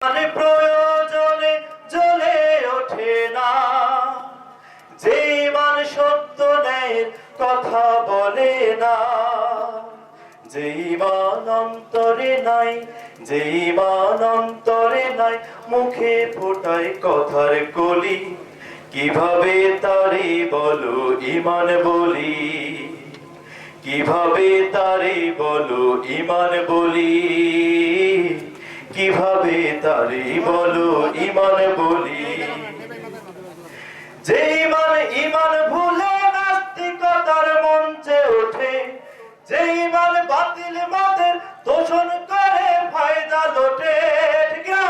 প্রয়োজনে জ্বলে ওঠে না, যে ইমান সত্য ন্যায়ের কথা বলে না, যে ইমান অন্তরে নাই, যে ইমান অন্তরে নাই, মুখে ফোটায় কথার কলি, কিভাবে তারে বলো ইমান বলি, কিভাবে তারে বলো ইমান বলি, কিভাবে তারে বলো ইমান বলি। যে ইমান ভুলে নাস্তিকতার মঞ্চে ওঠে, যে ইমান বাতিল মতের তোষণ করে ফায়দা লোটে, ঠিক না?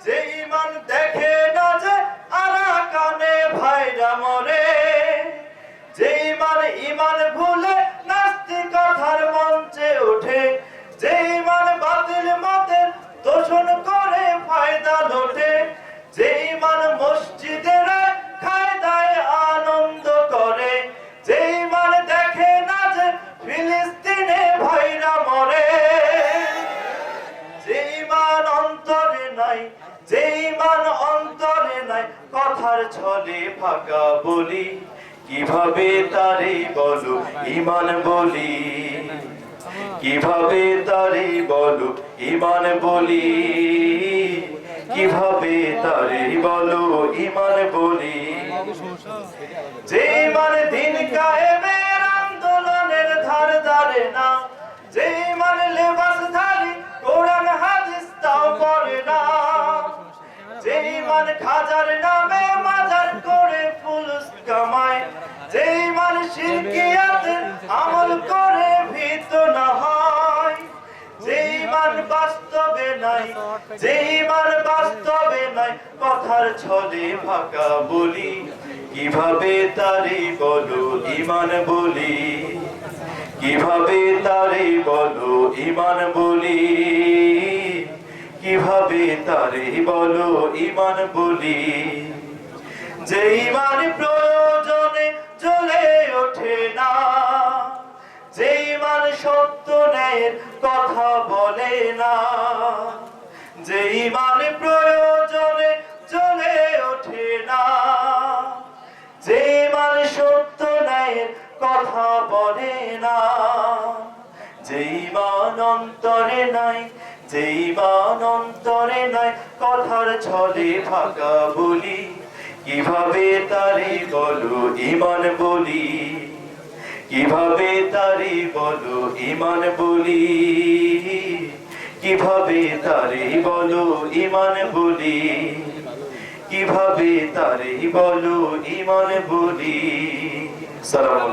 যে ইমান দেখে না যে আরাকানে ভাইরা মরে, যে ইমান ভুলে নাস্তিকতার মঞ্চে ওঠে, যে ইমান বাতিল মতের তোষণ করে ফায়দা লোটে, যে ইমান মসজিদের কায়দায় আনন্দ করে, যে ইমান দেখে না যে ফিলিস্তিনে ভাইরা মরে, যে ইমান অন্তরে নাই, যে ইমান অন্তরে নাই, কথার ছলে ফাঁকা বলি, কিভাবে তারে বলো ইমান বলি, কিভাবে তারে বলো ইমান বলি, কিভাবে তারে বলো ইমান বলি। যে ইমান দিন কায়েমের আন্দোলনের ধার ধারে না, যে ইমান লেবাসধারী কোরআন হাদিস তাও পড়ে না, যে ইমান খাজার নামে মাজার করে ফুলুস কামায়, যে ইমান শিরকিয়াতের আমল করে ভীত না হয়, যে ইমান বাস্তবে নাই, যে ইমান বাস্তবে নাই, কথার ছলে ফাঁকা বলি, কিভাবে তারে বলো ইমান বলি, কিভাবে তারে বলো ইমান বলি, কিভাবে তারে বলো ইমান বলি। যে ইমান প্রয়োজনে জ্বলে ওঠে না, যে ইমান সত্য ন্যায়ের কথা বলে না, যে ইমান প্রয়োজনে জ্বলে ওঠে না, যে ইমান সত্য ন্যায়ের কথা বলে না, যে ইমান অন্তরে নাই, যে ইমান অন্তরে নাই, কথার ছলে ফাঁকা বলি, কিভাবে তারে বলো ইমান বলি, কিভাবে তারে বলো ইমান বলি, কিভাবে তারে বলো ইমান বলি, কিভাবে তারে বলো ইমান বলি। সালাম।